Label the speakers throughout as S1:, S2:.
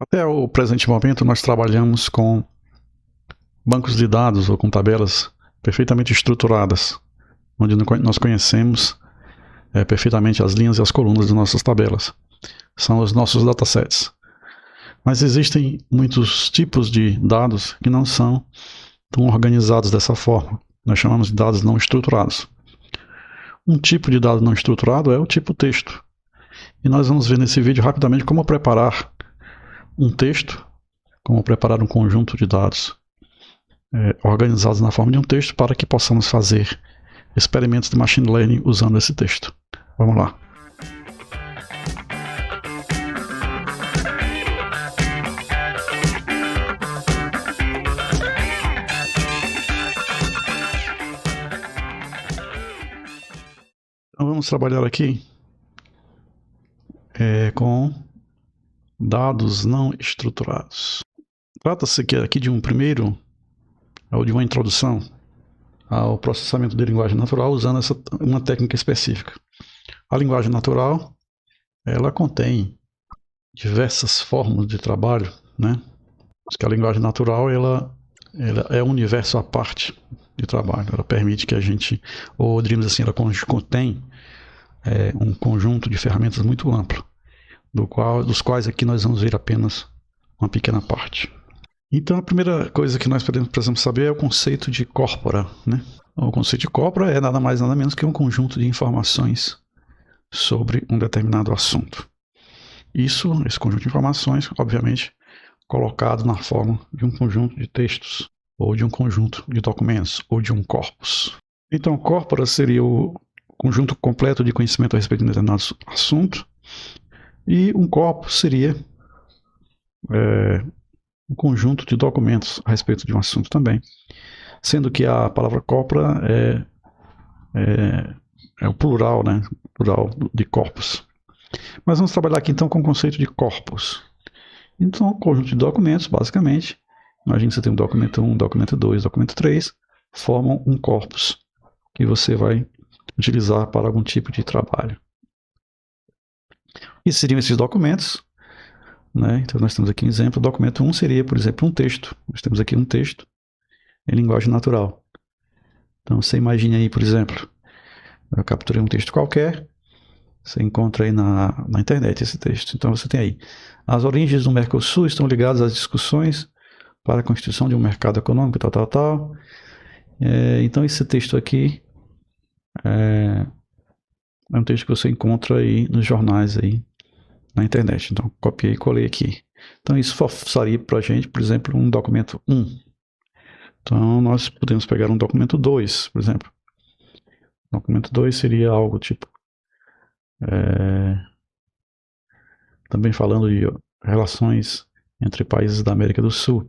S1: Até o presente momento, nós trabalhamos com bancos de dados ou com tabelas perfeitamente estruturadas, onde nós conhecemos perfeitamente as linhas e as colunas de nossas tabelas. São os nossos datasets. Mas existem muitos tipos de dados que não são tão organizados dessa forma. Nós chamamos de dados não estruturados. Um tipo de dado não estruturado é o tipo texto. E nós vamos ver nesse vídeo rapidamente como preparar um texto, como preparar um conjunto de dados organizados na forma de um texto para que possamos fazer experimentos de machine learning usando esse texto. Vamos lá. Então vamos trabalhar aqui com dados não estruturados. Trata-se aqui de um primeiro, ou de uma introdução ao processamento de linguagem natural usando uma técnica específica. A linguagem natural, ela contém diversas formas de trabalho, né? Porque a linguagem natural, ela é um universo à parte de trabalho. Ela permite que a gente, ou diríamos assim, ela contém um conjunto de ferramentas muito amplo, dos quais aqui nós vamos ver apenas uma pequena parte. Então, a primeira coisa que nós precisamos saber é o conceito de corpora, né? O conceito de corpora é nada mais nada menos que um conjunto de informações sobre um determinado assunto. Esse conjunto de informações, obviamente, colocado na forma de um conjunto de textos, ou de um conjunto de documentos, ou de um corpus. Então, corpora seria o conjunto completo de conhecimento a respeito de um determinado assunto, e um corpus seria um conjunto de documentos a respeito de um assunto também, sendo que a palavra corpora é o plural, né? Plural de corpus. Mas vamos trabalhar aqui então com o conceito de corpus. Então, um conjunto de documentos, basicamente, imagine que você tem um documento 1, documento 2, documento 3, formam um corpus que você vai utilizar para algum tipo de trabalho. E seriam esses documentos, né? Então nós temos aqui um exemplo. O documento 1 seria, por exemplo, um texto. Nós temos aqui um texto em linguagem natural. Então você imagine aí, por exemplo, eu capturei um texto qualquer, você encontra aí na internet esse texto. Então você tem aí: as origens do Mercosul estão ligadas às discussões para a constituição de um mercado econômico, tal. Então esse texto aqui é um texto que você encontra aí nos jornais aí na internet. Então copiei e colei aqui. Então isso forçaria para a gente, por exemplo, um documento 1. Então nós podemos pegar um documento 2, por exemplo. O documento 2 seria algo tipo também falando de relações entre países da América do Sul.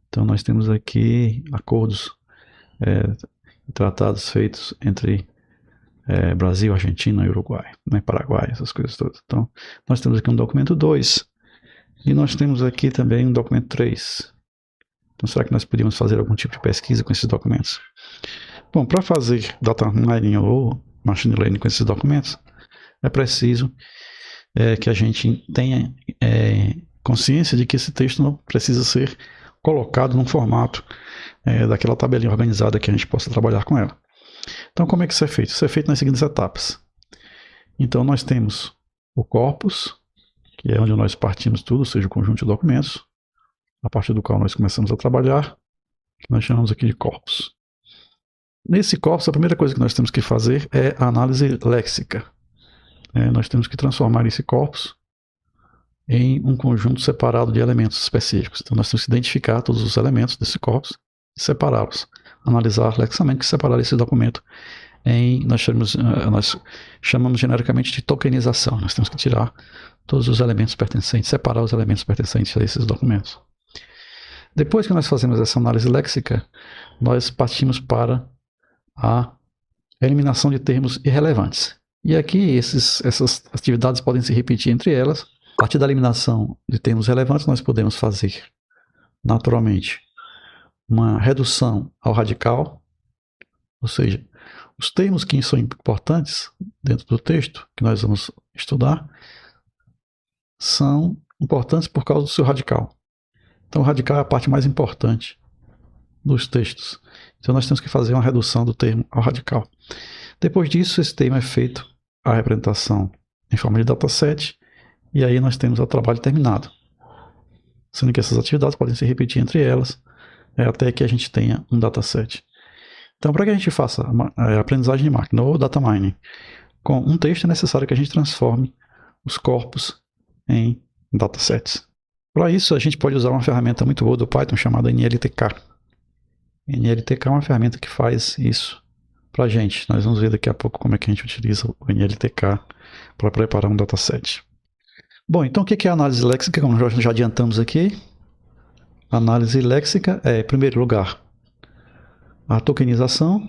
S1: Então nós temos aqui acordos, tratados feitos entre Brasil, Argentina, Uruguai, né, Paraguai, essas coisas todas. Então nós temos aqui um documento 2 e nós temos aqui também um documento 3. Então será que nós podíamos fazer algum tipo de pesquisa com esses documentos? Bom, para fazer data mining ou machine learning com esses documentos, é preciso que a gente tenha consciência de que esse texto não precisa ser colocado num formato daquela tabelinha organizada que a gente possa trabalhar com ela. Então, como é que isso é feito? Isso é feito nas seguintes etapas. Então, nós temos o corpus, que é onde nós partimos tudo, ou seja, o conjunto de documentos, a partir do qual nós começamos a trabalhar, que nós chamamos aqui de corpus. Nesse corpus, a primeira coisa que nós temos que fazer é a análise léxica. Nós temos que transformar esse corpus em um conjunto separado de elementos específicos. Então, nós temos que identificar todos os elementos desse corpus e separá-los. Analisar lexicamente, separar esse documento nós chamamos genericamente de tokenização. Nós temos que tirar todos os elementos pertencentes, separar os elementos pertencentes a esses documentos. Depois que nós fazemos essa análise léxica, nós partimos para a eliminação de termos irrelevantes. E aqui essas atividades podem se repetir entre elas. A partir da eliminação de termos relevantes, nós podemos fazer, naturalmente, uma redução ao radical, ou seja, os termos que são importantes dentro do texto que nós vamos estudar são importantes por causa do seu radical. Então o radical é a parte mais importante dos textos. Então nós temos que fazer uma redução do termo ao radical. Depois disso, esse termo é feito a representação em forma de dataset, e aí nós temos o trabalho terminado. Sendo que essas atividades podem se repetir entre elas, até que a gente tenha um dataset. Então, para que a gente faça a aprendizagem de máquina ou data mining com um texto, é necessário que a gente transforme os corpos em datasets. Para isso, a gente pode usar uma ferramenta muito boa do Python chamada NLTK. NLTK é uma ferramenta que faz isso para a gente. Nós vamos ver daqui a pouco como é que a gente utiliza o NLTK para preparar um dataset. Bom, então o que é a análise léxica? Como nós já adiantamos aqui, a análise léxica é, em primeiro lugar, a tokenização.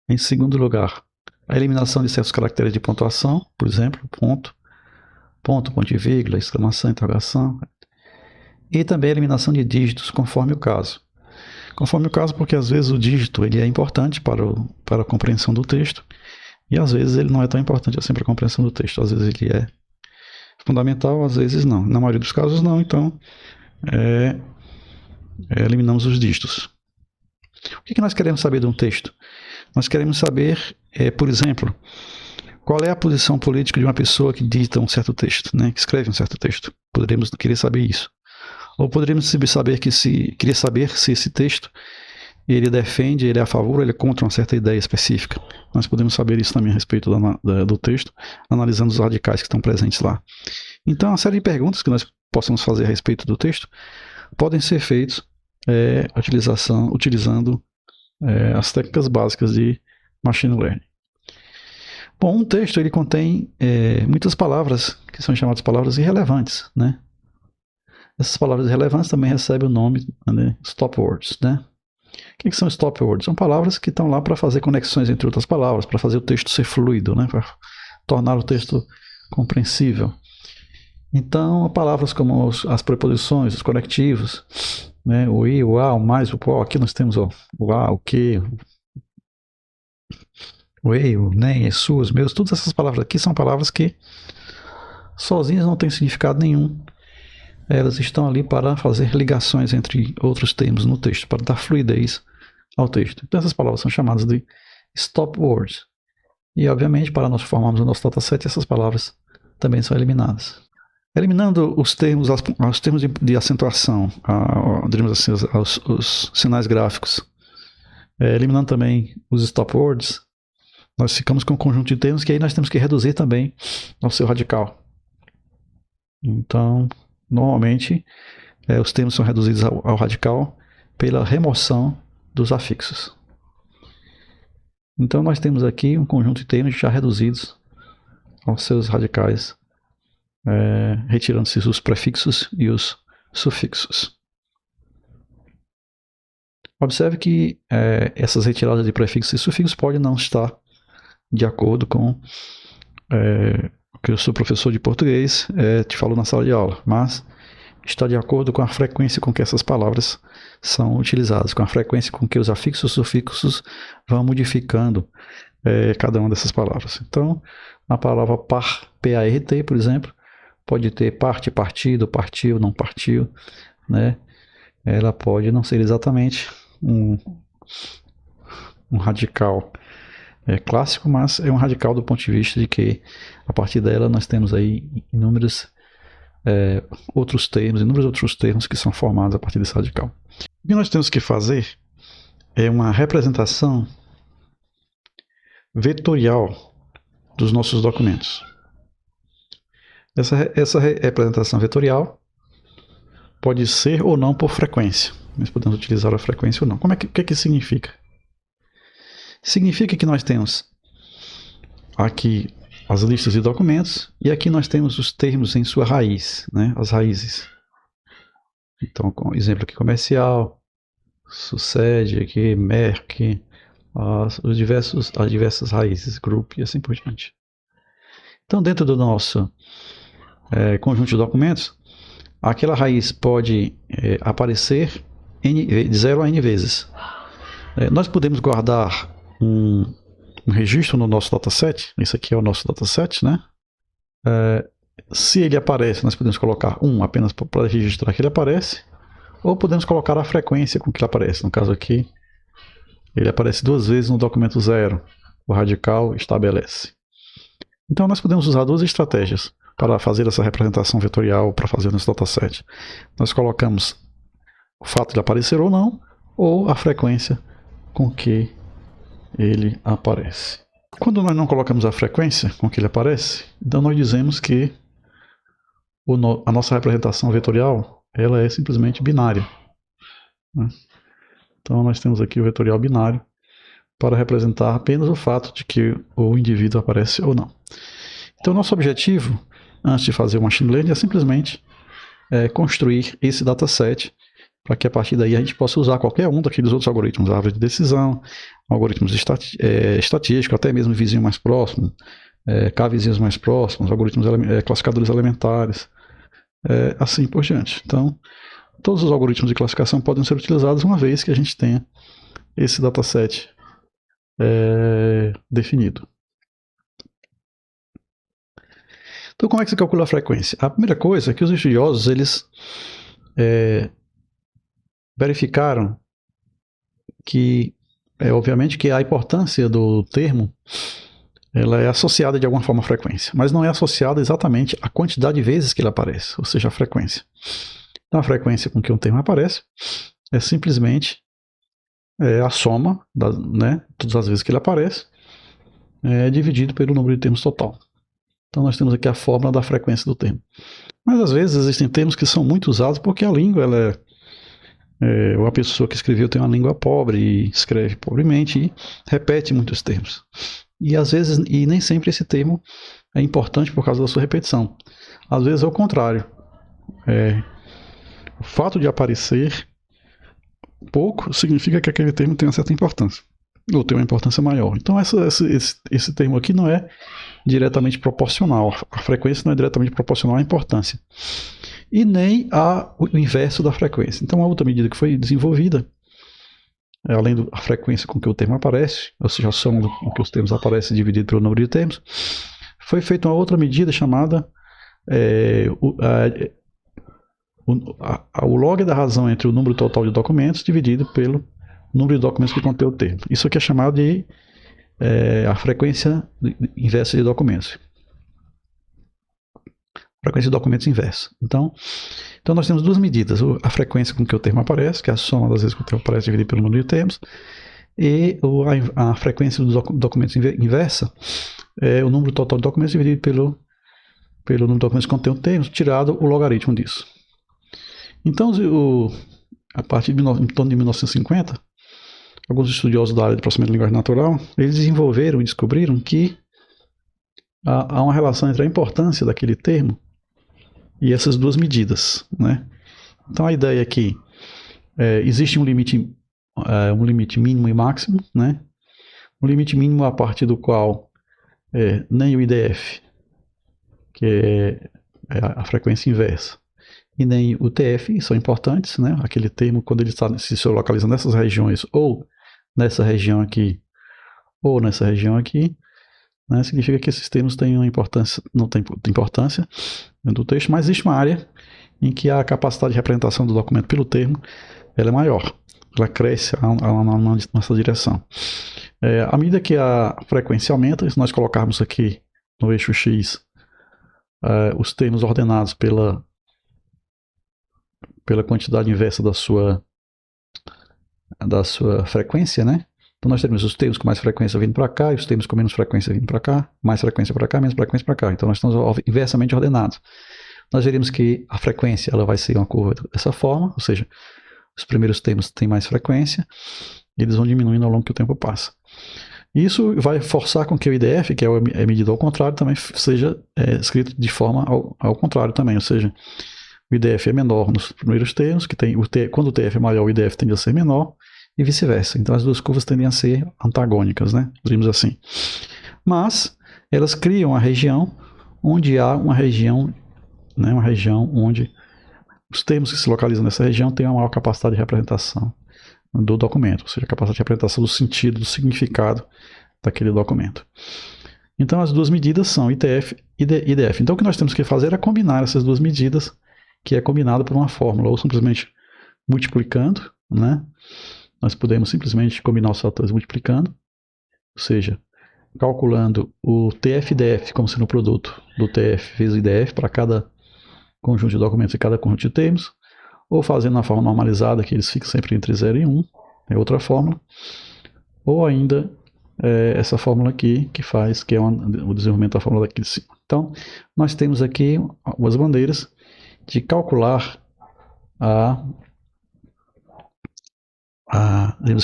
S1: Em segundo lugar, a eliminação de certos caracteres de pontuação, por exemplo, ponto, ponto e vírgula, exclamação, interrogação. E também a eliminação de dígitos, conforme o caso. Conforme o caso, porque às vezes o dígito ele é importante para a compreensão do texto, e às vezes ele não é tão importante assim para a compreensão do texto. Às vezes ele é fundamental, às vezes não. Na maioria dos casos não, então eliminamos os dígitos. O que nós queremos saber de um texto? Nós queremos saber, por exemplo, qual é a posição política de uma pessoa que dita um certo texto, né, que escreve um certo texto. Poderíamos querer saber isso. Ou poderíamos querer saber se esse texto ele defende, ele é a favor ou ele é contra uma certa ideia específica. Nós podemos saber isso também a respeito do texto, analisando os radicais que estão presentes lá. Então, uma série de perguntas que nós possamos fazer a respeito do texto podem ser feitos utilizando as técnicas básicas de Machine Learning. Bom, um texto ele contém muitas palavras que são chamadas palavras irrelevantes, né? Essas palavras irrelevantes também recebem o nome de stop words, né? O que são stop words? São palavras que estão lá para fazer conexões entre outras palavras, para fazer o texto ser fluido, né? Para tornar o texto compreensível. Então, palavras como as preposições, os conectivos, né? O i, o a, o mais, o qual. Aqui nós temos o a, o que, o ei, o nem, as suas, meus. Todas essas palavras aqui são palavras que sozinhas não têm significado nenhum. Elas estão ali para fazer ligações entre outros termos no texto, para dar fluidez ao texto. Então essas palavras são chamadas de stop words. E obviamente, para nós formarmos o nosso dataset, essas palavras também são eliminadas. Eliminando os termos de acentuação, assim, os sinais gráficos, eliminando também os stop words, nós ficamos com um conjunto de termos que aí nós temos que reduzir também ao seu radical. Então, normalmente, os termos são reduzidos ao radical pela remoção dos afixos. Então, nós temos aqui um conjunto de termos já reduzidos aos seus radicais, retirando-se os prefixos e os sufixos. Observe que essas retiradas de prefixos e sufixos podem não estar de acordo com o que o seu professor de português te falou na sala de aula, mas está de acordo com a frequência com que essas palavras são utilizadas, com a frequência com que os afixos e sufixos vão modificando cada uma dessas palavras. Então, a palavra par, P-A-R-T, por exemplo, pode ter parte, partido, partiu, não partiu, né? Ela pode não ser exatamente um radical clássico, mas é um radical do ponto de vista de que a partir dela nós temos aí inúmeros outros termos que são formados a partir desse radical. O que nós temos que fazer é uma representação vetorial dos nossos documentos. Essa representação vetorial pode ser ou não por frequência. Nós podemos utilizar a frequência ou não. O que significa? Significa que nós temos aqui as listas de documentos e aqui nós temos os termos em sua raiz, né? As raízes. Então, com exemplo aqui comercial, sucede aqui, merc, as diversas raízes, group e assim por diante. Então, dentro do nosso conjunto de documentos, aquela raiz pode aparecer de 0 a n vezes. Nós podemos guardar um registro no nosso dataset. Esse aqui é o nosso dataset, né? se ele aparece, nós podemos colocar 1 apenas para registrar que ele aparece, ou podemos colocar a frequência com que ele aparece. No caso aqui, ele aparece 2 vezes no documento 0. O radical estabelece. Então, nós podemos usar 2 estratégias para fazer essa representação vetorial, para fazer nesse dataset. Nós colocamos o fato de aparecer ou não, ou a frequência com que ele aparece. Quando nós não colocamos a frequência com que ele aparece, então nós dizemos que a nossa representação vetorial ela é simplesmente binária, né? Então nós temos aqui o vetorial binário para representar apenas o fato de que o indivíduo aparece ou não. Então nosso objetivo, antes de fazer o machine learning, é simplesmente construir esse dataset para que a partir daí a gente possa usar qualquer um daqueles outros algoritmos, árvore de decisão, algoritmos estatísticos, até mesmo vizinho mais próximo, K-vizinhos mais próximos, algoritmos classificadores elementares, assim por diante. Então, todos os algoritmos de classificação podem ser utilizados uma vez que a gente tenha esse dataset definido. Então, como é que se calcula a frequência? A primeira coisa é que os estudiosos eles verificaram que, obviamente, que a importância do termo ela é associada de alguma forma à frequência, mas não é associada exatamente à quantidade de vezes que ele aparece, ou seja, a frequência. Então, a frequência com que um termo aparece é simplesmente a soma, todas as vezes que ele aparece, dividido pelo número de termos total. Então, nós temos aqui a fórmula da frequência do termo. Mas, às vezes, existem termos que são muito usados porque a língua ela uma pessoa que escreveu tem uma língua pobre e escreve pobremente e repete muitos termos. E às vezes, e nem sempre esse termo é importante por causa da sua repetição. Às vezes é o contrário. O fato de aparecer pouco significa que aquele termo tem uma certa importância, ou tem uma importância maior. Então esse termo aqui não é diretamente proporcional. A frequência não é diretamente proporcional à importância. E nem o inverso da frequência. Então, a outra medida que foi desenvolvida, além da frequência com que o termo aparece, ou seja, a soma com que os termos aparecem dividido pelo número de termos, foi feita uma outra medida chamada o log da razão entre o número total de documentos dividido pelo número de documentos que contém o termo. Isso aqui é chamado de a frequência inversa de documentos. Frequência de documentos inversa. Então nós temos 2 medidas. A frequência com que o termo aparece, que é a soma das vezes que o termo aparece dividido pelo número de termos, e a frequência dos documentos inversa é o número total de documentos dividido pelo número de documentos que contém o termo, tirado o logaritmo disso. Então, a partir em torno de 1950, alguns estudiosos da área de processamento de linguagem natural, eles desenvolveram e descobriram que há uma relação entre a importância daquele termo e essas 2 medidas, né? Então a ideia é que existe um limite mínimo e máximo, né? Um limite mínimo a partir do qual nem o IDF, que é a frequência inversa, e nem o TF são importantes, né? Aquele termo, quando ele está se localiza nessas regiões, ou nessa região aqui, ou nessa região aqui, né? Significa que esses termos têm uma importância, não tem importância dentro do texto, mas existe uma área em que a capacidade de representação do documento pelo termo ela é maior, ela cresce nessa direção. À medida que a frequência aumenta, se nós colocarmos aqui no eixo X os termos ordenados pela quantidade inversa da sua frequência, né? Então nós temos os termos com mais frequência vindo para cá e os termos com menos frequência vindo para cá, mais frequência para cá, menos frequência para cá. Então nós estamos inversamente ordenados. Nós veremos que a frequência ela vai ser uma curva dessa forma, ou seja, os primeiros termos têm mais frequência e eles vão diminuindo ao longo que o tempo passa. Isso vai forçar com que o IDF, que é medido ao contrário, também seja escrito de forma ao contrário também, ou seja, o IDF é menor nos primeiros termos, quando o TF é maior, o IDF tende a ser menor, e vice-versa. Então as 2 curvas tendem a ser antagônicas, né? Diríamos assim. Mas elas criam a região onde há uma região onde os termos que se localizam nessa região têm uma maior capacidade de representação do documento, ou seja, a capacidade de representação do sentido, do significado daquele documento. Então, as duas medidas são ITF e IDF. Então, o que nós temos que fazer é combinar essas duas medidas, que é combinado por uma fórmula, ou simplesmente multiplicando, né? Nós podemos simplesmente combinar os fatores multiplicando, ou seja, calculando o TF-DF como sendo o produto do TF vezes o IDF para cada conjunto de documentos e cada conjunto de termos, ou fazendo na forma normalizada, que eles ficam sempre entre 0 e 1, é outra fórmula, ou ainda essa fórmula aqui, que é o desenvolvimento da fórmula daqui de cima. Então, nós temos aqui as bandeiras de calcular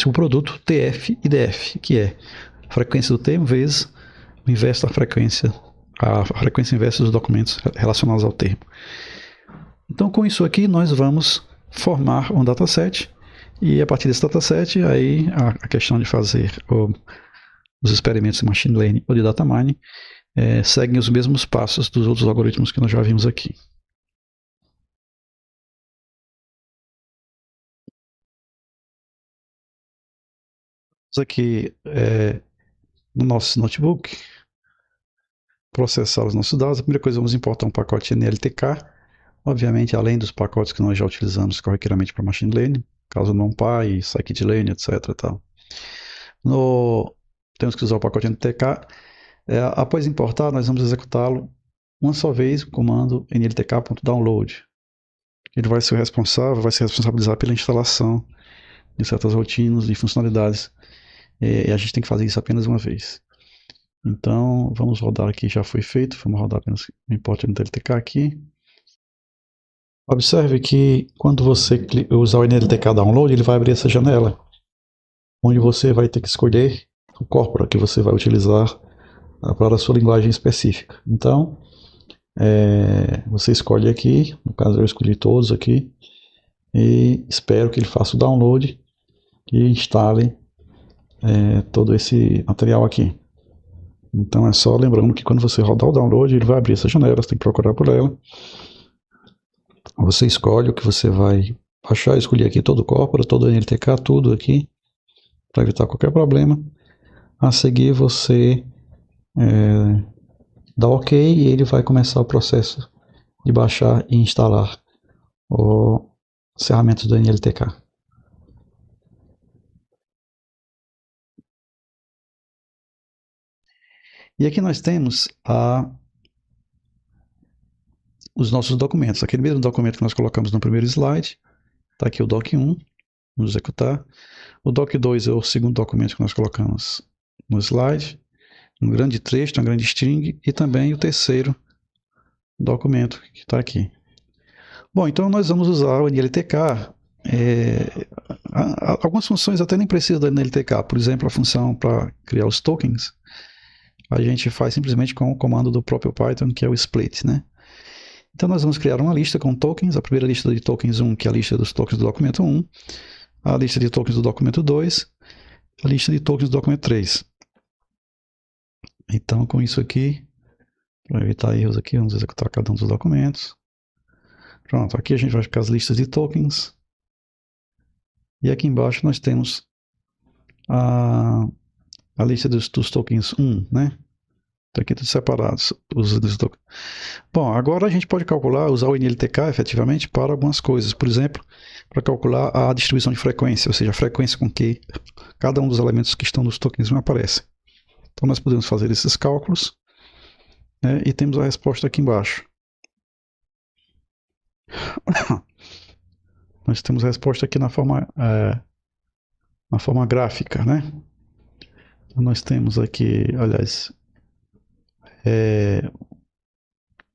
S1: o produto TF e DF, que é a frequência do termo vezes o inverso da frequência, a frequência inversa dos documentos relacionados ao termo. Então, com isso aqui, nós vamos formar um dataset, e a partir desse dataset, aí a questão de fazer os experimentos de machine learning ou de data mining seguem os mesmos passos dos outros algoritmos que nós já vimos aqui. Aqui no nosso notebook, processar os nossos dados. A primeira coisa, vamos importar um pacote NLTK, obviamente, além dos pacotes que nós já utilizamos corriqueiramente para machine learning, caso NumPy, scikit-learn, etc. Tal. Temos que usar o pacote NLTK. Após importar, nós vamos executá-lo uma só vez, o comando nltk.download. Ele vai se responsabilizar pela instalação de certas rotinas e funcionalidades. E a gente tem que fazer isso apenas uma vez. Então, vamos rodar aqui, já foi feito. Vamos rodar apenas o import NLTK aqui. Observe que quando você usar o NLTK Download, ele vai abrir essa janela, onde você vai ter que escolher o corpora que você vai utilizar para a sua linguagem específica. Então, você escolhe aqui, no caso eu escolhi todos aqui, e espero que ele faça o download e instale todo esse material aqui. Então é só lembrando que quando você rodar o download, ele vai abrir essa janela, você tem que procurar por ela. Você escolhe o que você vai baixar, escolher aqui todo o corpora, todo o NLTK, tudo aqui, para evitar qualquer problema. A seguir você dá OK e ele vai começar o processo de baixar e instalar as ferramentas do NLTK. E aqui nós temos os nossos documentos. Aquele mesmo documento que nós colocamos no primeiro slide. Está aqui o doc1, vamos executar. O doc2 é o segundo documento que nós colocamos no slide. Um grande trecho, uma grande string. E também o terceiro documento que está aqui. Bom, então nós vamos usar o NLTK. Algumas funções até nem precisam do NLTK. Por exemplo, a função para criar os tokens, a gente faz simplesmente com o comando do próprio Python, que é o split, né? Então nós vamos criar uma lista com tokens, a primeira lista de tokens 1, que é a lista dos tokens do documento 1, a lista de tokens do documento 2, a lista de tokens do documento 3. Então com isso aqui, para evitar erros aqui, vamos executar cada um dos documentos. Pronto, aqui a gente vai ficar as listas de tokens. E aqui embaixo nós temos a lista dos tokens 1, né? Está aqui tudo separado. Bom, agora a gente pode calcular, usar o NLTK efetivamente para algumas coisas. Por exemplo, para calcular a distribuição de frequência, ou seja, a frequência com que cada um dos elementos que estão nos tokens 1 aparece. Então nós podemos fazer esses cálculos, né, e temos a resposta aqui embaixo. Nós temos a resposta aqui na forma gráfica, né? Então nós temos aqui, aliás,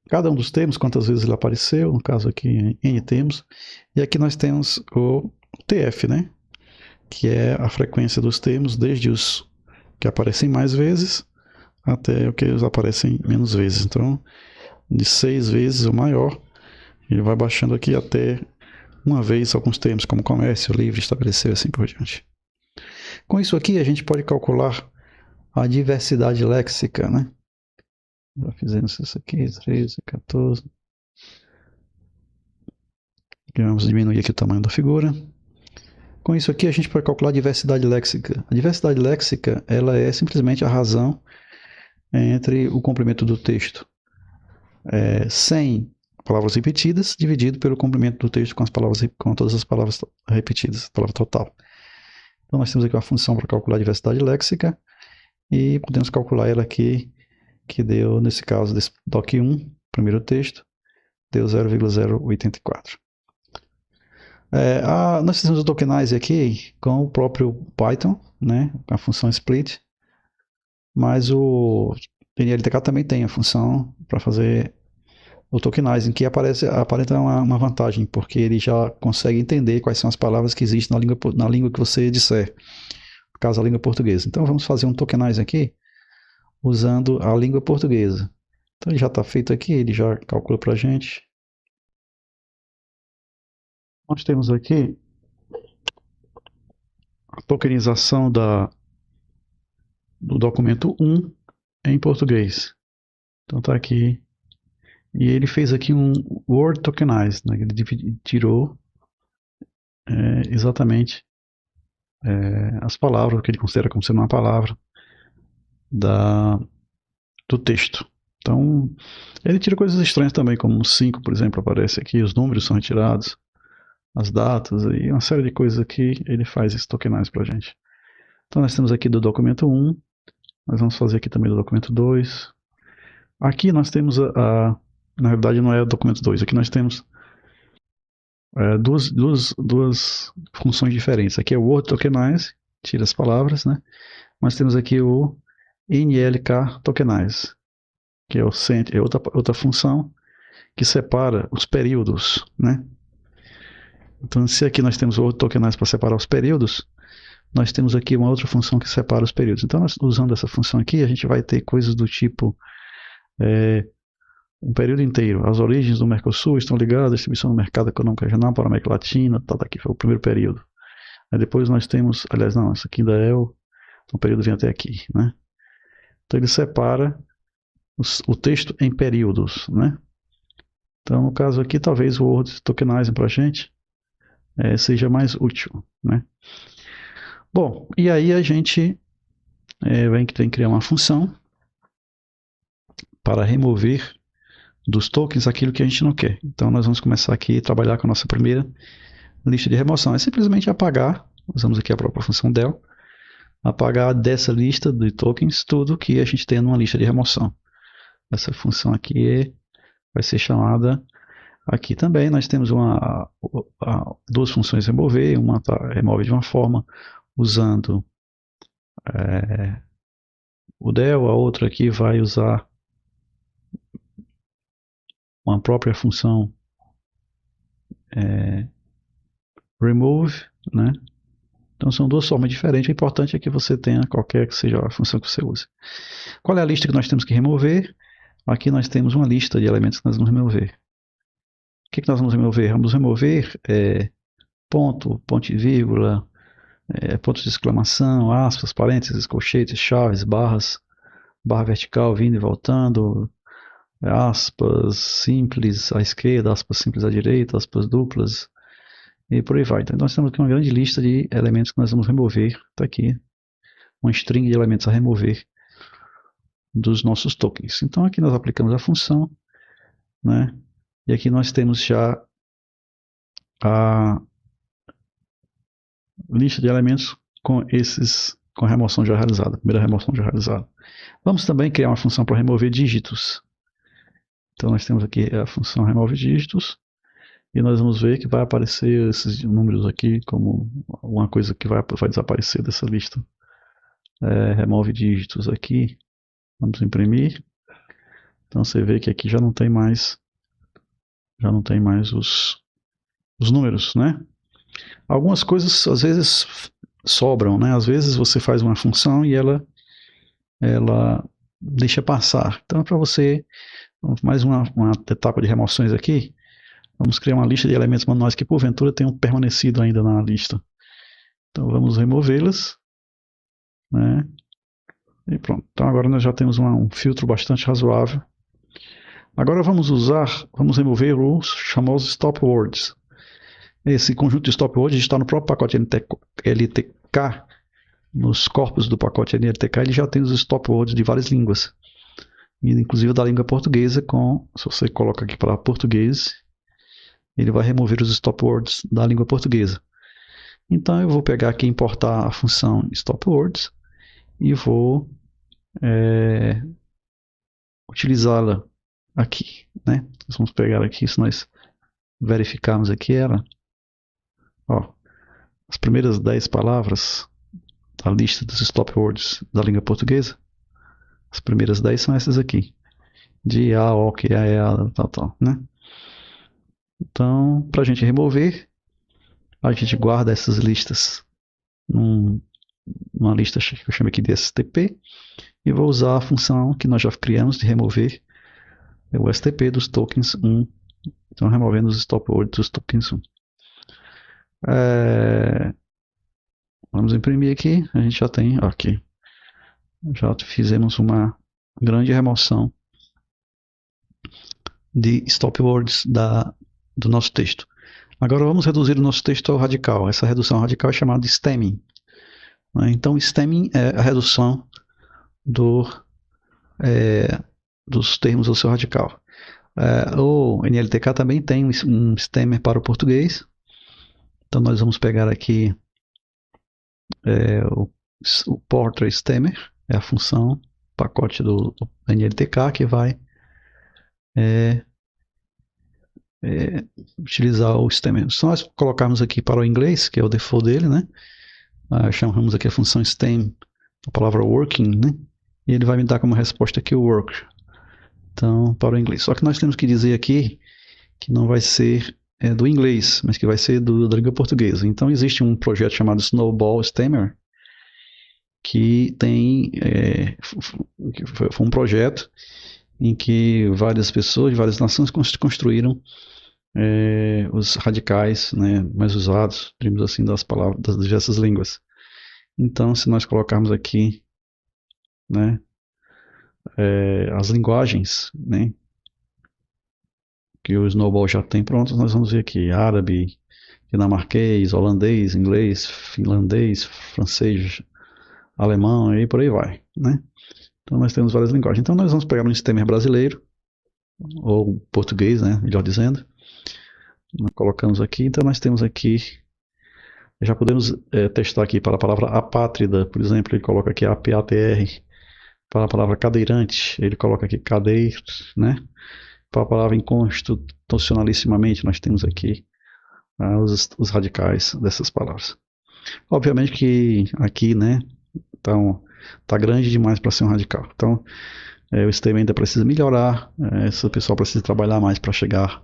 S1: cada um dos termos, quantas vezes ele apareceu, no caso aqui N termos, e aqui nós temos o TF, né? Que é a frequência dos termos, desde os que aparecem mais vezes até o que eles aparecem menos vezes. Então, de 6 vezes ou maior, ele vai baixando aqui até uma vez alguns termos, como comércio, livre, estabelecer, assim por diante. Com isso aqui, a gente pode calcular a diversidade léxica, né? Já fizemos isso aqui, 13, 14. Vamos diminuir aqui o tamanho da figura. Com isso aqui, a gente pode calcular a diversidade léxica. A diversidade léxica, ela é simplesmente a razão entre o comprimento do texto sem palavras repetidas, dividido pelo comprimento do texto com todas as palavras repetidas, a palavra total. Então nós temos aqui uma função para calcular a diversidade léxica e podemos calcular ela aqui, que deu, nesse caso, desse doc1, primeiro texto, deu 0,084. Nós temos o tokenize aqui com o próprio Python, né, com a função split, mas o NLTK também tem a função para fazer o tokenizing, que aparenta uma vantagem, porque ele já consegue entender quais são as palavras que existem na língua que você disser, no caso a língua portuguesa. Então vamos fazer um tokenize aqui, usando a língua portuguesa. Então ele já está feito aqui, ele já calcula para a gente. Nós temos aqui a tokenização do documento 1 em português. Então está aqui. E ele fez aqui um word tokenize, né? Ele tirou exatamente as palavras, o que ele considera como sendo uma palavra do texto. Então, ele tira coisas estranhas também, como o 5, por exemplo, aparece aqui, os números são retirados, as datas e uma série de coisas aqui, ele faz esse tokenize para a gente. Então, nós temos aqui do documento 1, nós vamos fazer aqui também do documento 2. Aqui nós temos na verdade não é o documento 2, aqui nós temos duas funções diferentes. Aqui é o word tokenize, tira as palavras, né? Nós temos aqui o NLK tokenize, que é outra função que separa os períodos, né? Então, se aqui nós temos o word tokenize para separar os períodos, nós temos aqui uma outra função que separa os períodos. Então, usando essa função aqui, a gente vai ter coisas do tipo um período inteiro. As origens do Mercosul estão ligadas à distribuição do mercado econômico regional para a América Latina. Tá, aqui foi o primeiro período. Aí depois nós temos, aliás, não, isso aqui ainda é o período vem até aqui, né? Então ele separa o texto em períodos, né? Então no caso aqui talvez o Word Tokenizing para a gente seja mais útil, né? Bom, e aí a gente tem que criar uma função para remover dos tokens aquilo que a gente não quer. Então nós vamos começar aqui a trabalhar com a nossa primeira lista de remoção. É simplesmente apagar, usamos aqui a própria função del, apagar dessa lista de tokens tudo que a gente tem numa lista de remoção. Essa função aqui vai ser chamada aqui também. Nós temos duas funções remover, uma remove de uma forma usando o del, a outra aqui vai usar uma própria função remove, né? Então são duas formas diferentes. O importante é que você tenha qualquer que seja a função que você use. Qual é a lista que nós temos que remover? Aqui nós temos uma lista de elementos que nós vamos remover. O que nós vamos remover? Vamos remover ponto, ponto e vírgula, pontos de exclamação, aspas, parênteses, colchetes, chaves, barras, barra vertical vindo e voltando, aspas simples à esquerda, aspas simples à direita, aspas duplas, e por aí vai. Então nós temos aqui uma grande lista de elementos que nós vamos remover. Está aqui uma string de elementos a remover dos nossos tokens. Então aqui nós aplicamos a função, né? E aqui nós temos já a lista de elementos com a remoção já realizada, a primeira remoção já realizada. Vamos também criar uma função para remover dígitos. Então nós temos aqui a função remove dígitos e nós vamos ver que vai aparecer esses números aqui como uma coisa que vai desaparecer dessa lista. Remove dígitos aqui. Vamos imprimir. Então você vê que aqui já não tem mais os números, né? Algumas coisas às vezes sobram, né? Às vezes você faz uma função e ela deixa passar. Então para você, mais uma etapa de remoções aqui, vamos criar uma lista de elementos manuais que porventura tenham permanecido ainda na lista. Então vamos removê-las, né? E pronto. Então agora nós já temos um filtro bastante razoável. Agora vamos remover os famosos stop words. Esse conjunto de stop words está no próprio pacote LTK, nos corpos do pacote LTK, ele já tem os stop words de várias línguas. e inclusive da língua portuguesa, se você coloca aqui para português, ele vai remover os stop words da língua portuguesa. Então eu vou pegar aqui e importar a função stop words e vou utilizá-la aqui, né? Vamos pegar aqui, se nós verificarmos aqui ela, ó, as primeiras 10 palavras da lista dos stop words da língua portuguesa, as primeiras 10 são essas aqui, de a, o, que, a, tal, né? Então, para a gente remover, a gente guarda essas listas numa lista que eu chamo aqui de STP, e vou usar a função que nós já criamos de remover o STP dos tokens 1. Então, removendo os stop words dos tokens 1. Vamos imprimir aqui. A gente já tem aqui. Já fizemos uma grande remoção de stop words do nosso texto. Agora vamos reduzir o nosso texto ao radical. Essa redução radical é chamada de stemming. Então, stemming é a redução dos termos ao seu radical. O NLTK também tem um stemmer para o português. Então nós vamos pegar aqui o portrait stemmer, é a função, pacote do NLTK que vai utilizar o stemmer. Se nós colocarmos aqui para o inglês, que é o default dele, né? Chamamos aqui a função stem, a palavra working, né? E ele vai me dar como resposta aqui o work. Então, para o inglês. Só que nós temos que dizer aqui que não vai ser do inglês, mas que vai ser da língua portuguesa. Então, existe um projeto chamado Snowball Stemmer, que foi um projeto em que várias pessoas de várias nações construíram os radicais, né, mais usados, digamos assim, das palavras das diversas línguas. Então, se nós colocarmos aqui, né, as linguagens, né, que o Snowball já tem prontos, nós vamos ver aqui árabe, dinamarquês, holandês, inglês, finlandês, francês, alemão e por aí vai, né? Então nós temos várias linguagens. Então nós vamos pegar um stemmer brasileiro, ou português, né, melhor dizendo. Nós colocamos aqui, então nós temos aqui, já podemos testar aqui para a palavra apátrida, por exemplo, ele coloca aqui APATR, para a palavra cadeirante, ele coloca aqui cadeir, né? Para a palavra inconstitucionalissimamente, nós temos aqui os radicais dessas palavras. Obviamente que aqui, né, tá grande demais para ser um radical. Então, o sistema ainda precisa melhorar, esse pessoal precisa trabalhar mais para chegar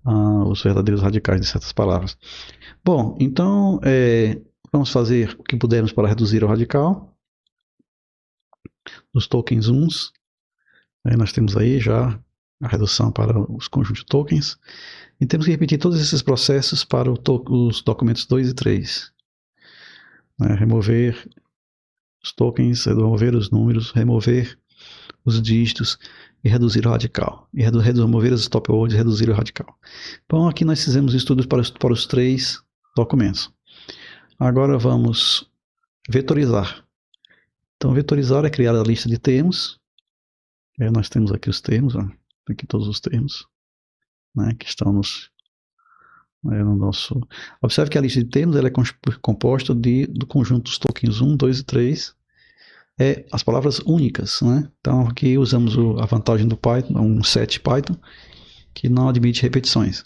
S1: aos verdadeiros radicais de certas palavras. Bom, então, vamos fazer o que pudermos para reduzir o radical dos tokens 1. Nós temos aí já a redução para os conjuntos de tokens. E temos que repetir todos esses processos para os documentos 2 e 3. Remover os tokens, remover os números, remover os dígitos e reduzir o radical. E remover os stop words e reduzir o radical. Então aqui nós fizemos estudos para os 3 documentos. Agora vamos vetorizar. Então vetorizar é criar a lista de termos. Nós temos aqui os termos, aqui todos os termos, né, que estão no nosso... Observe que a lista de termos ela é composta do conjunto dos tokens 1, 2 e 3, as palavras únicas, né? Então aqui usamos a vantagem do Python, um set Python, que não admite repetições.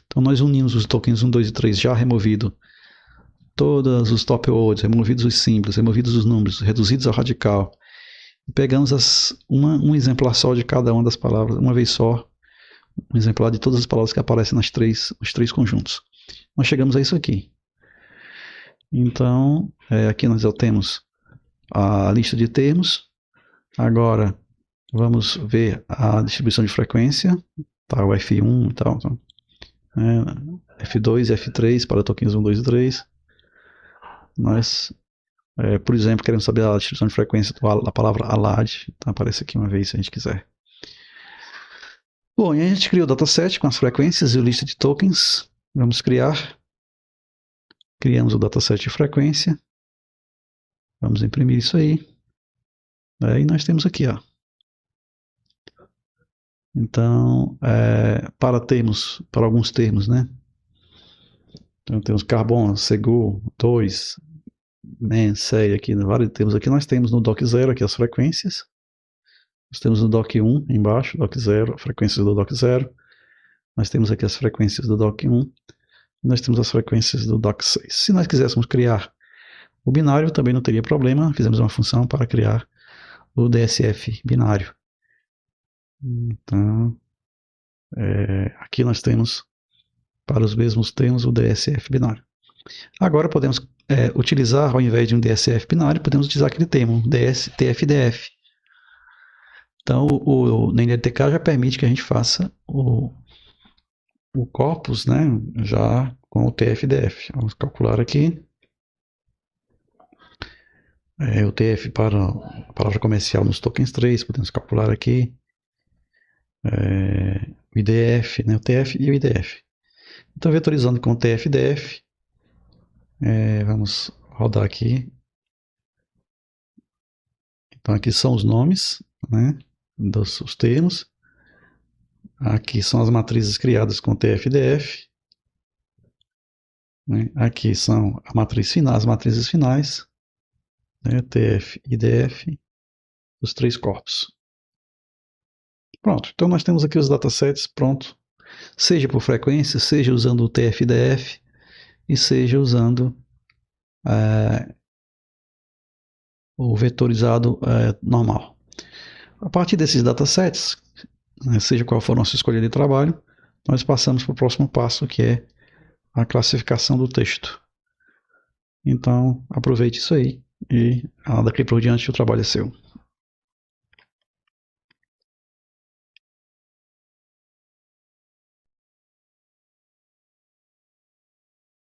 S1: Então nós unimos os tokens 1, 2 e 3 já removido todos os top words, removidos os símbolos, removidos os números, reduzidos ao radical. E pegamos um exemplar só de cada uma das palavras, uma vez só, um exemplar de todas as palavras que aparecem nos 3 conjuntos. Nós chegamos a isso aqui. Então, aqui nós já temos a lista de termos. Agora, vamos ver a distribuição de frequência, tá, o F1 e tal. Então, F2 e F3 para tokens 1, 2 e 3. Nós, por exemplo, queremos saber a distribuição de frequência da palavra ALAD. Então, aparece aqui uma vez se a gente quiser. Bom, e a gente criou o dataset com as frequências e a lista de tokens. Vamos criar. Criamos o dataset de frequência. Vamos imprimir isso aí. Aí nós temos aqui, ó, Então, para alguns termos, né? Então, temos Carbon, Segu, 2, Man, Sei, aqui, vários termos aqui. Nós temos no doc 0 aqui as frequências. Nós temos no doc 1 embaixo, doc 0, frequências do doc 0. Nós temos aqui as frequências do doc 1. Nós temos as frequências do doc 6. Se nós quiséssemos criar o binário, também não teria problema. Fizemos uma função para criar o DSF binário. Então, aqui nós temos, para os mesmos termos, o DSF binário. Agora podemos utilizar, ao invés de um DSF binário, podemos utilizar aquele termo, TFDF. Então, o NLTK já permite que a gente faça o corpus, né, já com o TFDF. Vamos calcular aqui. O TF para a palavra comercial nos tokens 3, podemos calcular aqui. O IDF, né, o TF e o IDF. Então, vetorizando com o TFDF, vamos rodar aqui. Então, aqui são os nomes, né, dos termos. Aqui são as matrizes criadas com TFDF. Né? Aqui são as matrizes finais, né? TF e IDF, os 3 corpos. Pronto, então nós temos aqui os datasets pronto, seja por frequência, seja usando o TF-IDF e seja usando o vetorizado normal. A partir desses datasets, né, seja qual for a nossa escolha de trabalho, nós passamos para o próximo passo, que é a classificação do texto. Então, aproveite isso aí e daqui por diante o trabalho é seu.